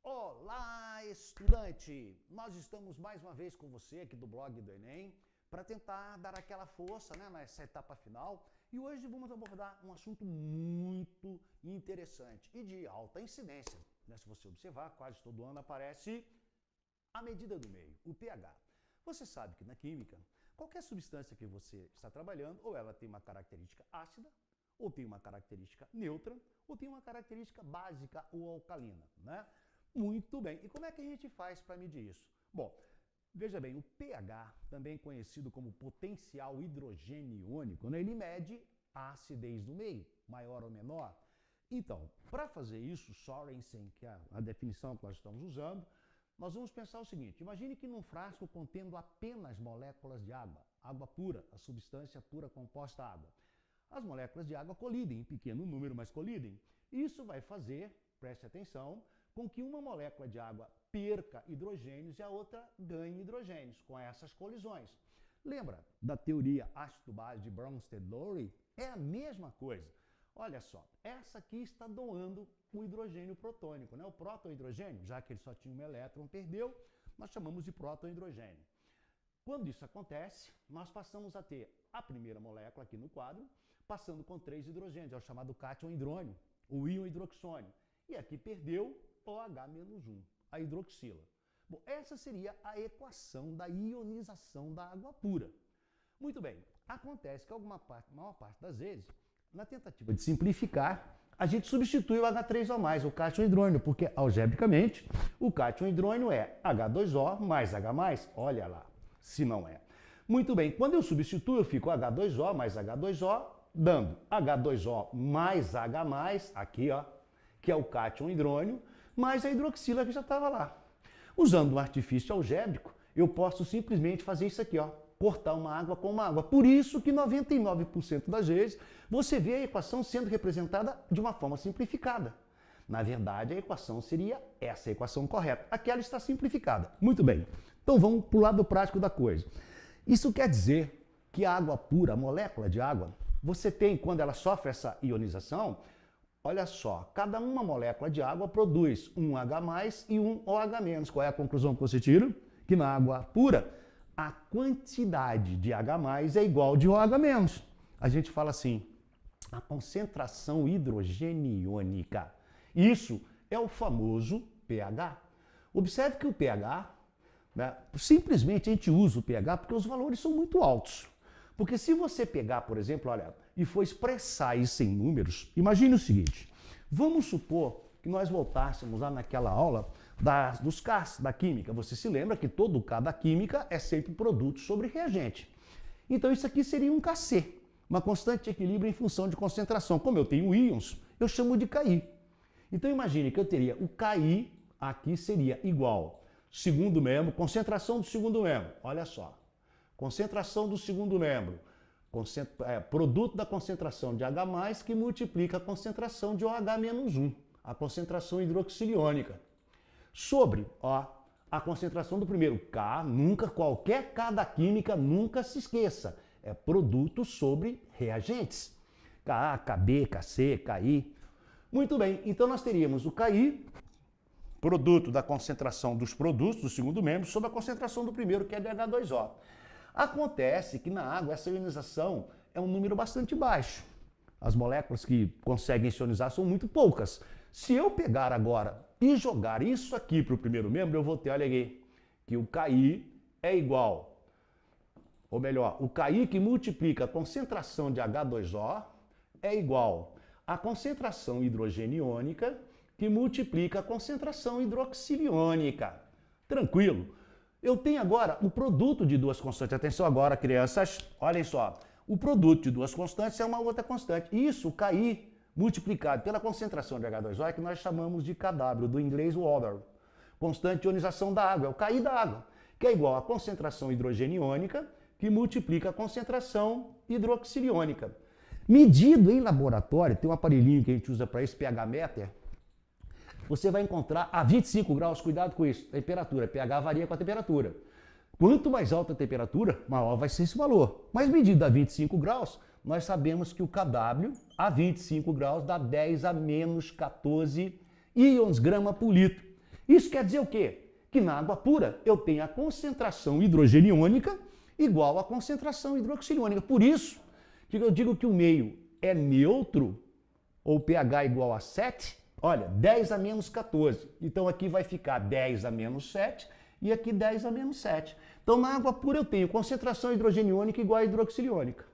Olá, estudante! Nós estamos mais uma vez com você aqui do blog do Enem para tentar dar aquela força, nessa etapa final. E hoje vamos abordar um assunto muito interessante e de alta incidência. Se você observar, quase todo ano aparece a medida do meio, o pH. Você sabe que na química, qualquer substância que você está trabalhando, ou ela tem uma característica ácida, ou tem uma característica neutra, ou tem uma característica básica ou alcalina, Muito bem. E como é que a gente faz para medir isso? Bom, veja bem, o pH, também conhecido como potencial hidrogeniônico, ele mede a acidez do meio, maior ou menor. Então, para fazer isso, Sorensen, que é a definição que nós estamos usando, nós vamos pensar o seguinte: imagine que num frasco contendo apenas moléculas de água, água pura, a substância pura composta água. As moléculas de água colidem, em pequeno número, mas colidem. Isso vai fazer, preste atenção, com que uma molécula de água perca hidrogênios e a outra ganhe hidrogênios com essas colisões. Lembra da teoria ácido-base de Bronsted-Lowry? É a mesma coisa. Olha só, essa aqui está doando o hidrogênio protônico, o próton-hidrogênio, já que ele só tinha um elétron, perdeu, nós chamamos de próton-hidrogênio. Quando isso acontece, nós passamos a ter a primeira molécula aqui no quadro, passando com 3 hidrogênios, é o chamado cátion-hidrônio, o íon hidroxônio. E aqui perdeu OH-1, a hidroxila. Bom, essa seria a equação da ionização da água pura. Muito bem, acontece que maior parte das vezes, na tentativa de simplificar, a gente substitui o H3O+, o cátion-hidrônio, porque, algebricamente, o cátion-hidrônio é H2O mais H+, olha lá, se não é. Muito bem, quando eu substituo, eu fico H2O mais H2O, dando H2O mais H+, aqui, que é o cátion-hidrônio, mais a hidroxila que já estava lá. Usando um artifício algébrico, eu posso simplesmente fazer isso aqui, cortar uma água com uma água. Por isso que 99% das vezes você vê a equação sendo representada de uma forma simplificada. Na verdade, a equação seria essa, a equação correta. Aquela está simplificada. Muito bem. Então vamos para o lado prático da coisa. Isso quer dizer que a água pura, a molécula de água, você tem, quando ela sofre essa ionização, olha só, cada uma molécula de água produz um H+, e um OH-. Qual é a conclusão que você tira? Que na água pura, a quantidade de H+ é igual de OH-. A gente fala assim, a concentração hidrogeniônica. Isso é o famoso pH. Observe que o pH, simplesmente a gente usa o pH porque os valores são muito altos. Porque se você pegar, por exemplo, e for expressar isso em números, imagine o seguinte: vamos supor que nós voltássemos lá naquela aula dos Ks, da química. Você se lembra que todo K da química é sempre produto sobre reagente. Então isso aqui seria um Kc, uma constante de equilíbrio em função de concentração. Como eu tenho íons, eu chamo de Ki. Então imagine que eu teria o Ki, aqui seria igual, segundo membro, concentração do segundo membro, olha só. Concentração do segundo membro, produto da concentração de H+, que multiplica a concentração de OH-1, a concentração hidroxiliônica, sobre a concentração do primeiro. K, qualquer K da química, nunca se esqueça, é produto sobre reagentes. Ka, Kb, Kc, Ki. Muito bem, então nós teríamos o Ki, produto da concentração dos produtos do segundo membro, sobre a concentração do primeiro, que é de H2O. Acontece que na água essa ionização é um número bastante baixo. As moléculas que conseguem se ionizar são muito poucas. Se eu pegar agora e jogar isso aqui para o primeiro membro, eu vou ter, olha aqui, que o Ki é igual, ou melhor, o Ki que multiplica a concentração de H2O é igual à concentração hidrogeniônica que multiplica a concentração hidroxiliônica. Tranquilo? Eu tenho agora o produto de duas constantes. Atenção agora, crianças, olhem só. O produto de duas constantes é uma outra constante. Isso, o Ki, multiplicado pela concentração de H2O, é que nós chamamos de Kw, do inglês water. Constante de ionização da água, é o Ki da água, que é igual à concentração hidrogeniônica, que multiplica a concentração hidroxiliônica. Medido em laboratório, tem um aparelhinho que a gente usa para esse pH-meter, você vai encontrar a 25 graus, cuidado com isso, temperatura, pH varia com a temperatura. Quanto mais alta a temperatura, maior vai ser esse valor. Mas medido a 25 graus, nós sabemos que o Kw a 25 graus dá 10 a menos 14 íons grama por litro. Isso quer dizer o quê? Que na água pura eu tenho a concentração hidrogeniônica igual à concentração hidroxiliônica. Por isso que eu digo que o meio é neutro, ou pH igual a 7, olha, 10 a menos 14. Então aqui vai ficar 10 a menos 7 e aqui 10 a menos 7. Então na água pura eu tenho concentração hidrogeniônica igual a hidroxiliônica.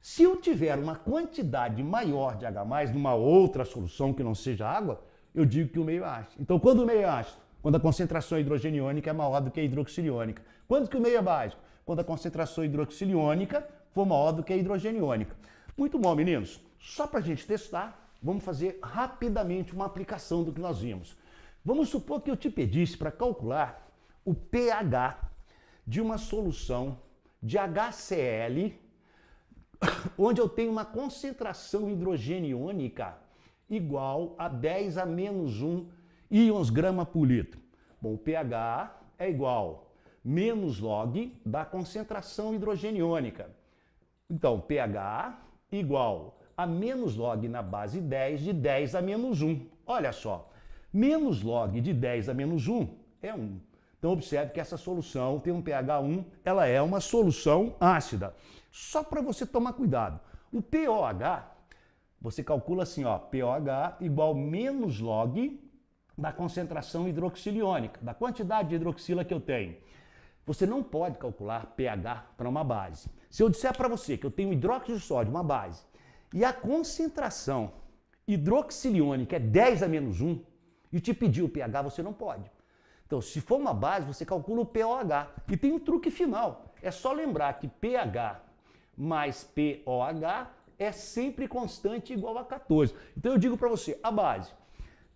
Se eu tiver uma quantidade maior de H+, numa outra solução que não seja água, eu digo que o meio é ácido. Então quando o meio é ácido? Quando a concentração hidrogeniônica é maior do que a hidroxiliônica. Quando que o meio é básico? Quando a concentração hidroxiliônica for maior do que a hidrogeniônica. Muito bom, meninos. Só para a gente testar, vamos fazer rapidamente uma aplicação do que nós vimos. Vamos supor que eu te pedisse para calcular o pH de uma solução de HCl, onde eu tenho uma concentração hidrogeniônica igual a 10 a menos 1 íons grama por litro. Bom, o pH é igual menos log da concentração hidrogeniônica. Então, pH igual a menos log na base 10 de 10 a menos 1. Olha só, menos log de 10 a menos 1 é 1. Então, observe que essa solução tem um pH 1, ela é uma solução ácida. Só para você tomar cuidado. O pOH, você calcula assim, ó, pOH igual menos log da concentração hidroxiliônica, da quantidade de hidroxila que eu tenho. Você não pode calcular pH para uma base. Se eu disser para você que eu tenho hidróxido de sódio, uma base, e a concentração hidroxiliônica é 10 a menos 1, e te pedir o pH, você não pode. Então, se for uma base, você calcula o pOH. E tem um truque final. É só lembrar que pH mais pOH é sempre constante igual a 14. Então, eu digo para você, a base,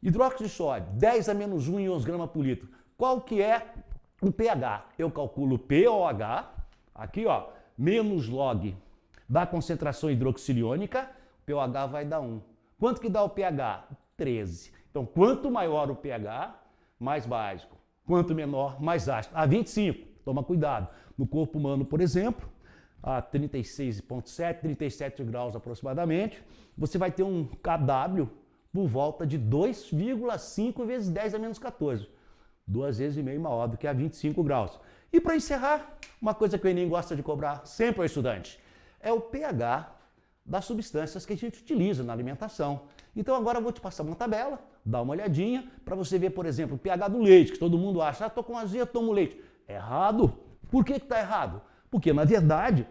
hidróxido de sódio, 10 a menos 1 íons grama por litro. Qual que é o pH? Eu calculo pOH, aqui ó, menos log da concentração hidroxiliônica, pOH vai dar 1. Quanto que dá o pH? 13. Então, quanto maior o pH, mais básico. Quanto menor, mais ácido. A 25, toma cuidado. No corpo humano, por exemplo, a 36,7, 37 graus aproximadamente, você vai ter um KW por volta de 2,5 vezes 10 a menos 14. 2 vezes e meio maior do que a 25 graus. E para encerrar, uma coisa que o Enem gosta de cobrar sempre ao estudante, é o pH das substâncias que a gente utiliza na alimentação. Então agora eu vou te passar uma tabela, dá uma olhadinha, para você ver, por exemplo, o pH do leite, que todo mundo acha, tô com azia, tomo leite. Errado. Por que está errado? Porque, na verdade,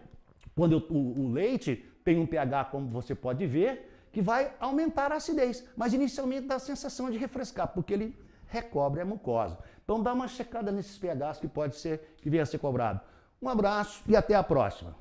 quando o leite tem um pH, como você pode ver, que vai aumentar a acidez, mas inicialmente dá a sensação de refrescar, porque ele recobre a mucosa. Então dá uma checada nesses pHs que pode ser que venha a ser cobrado. Um abraço e até a próxima.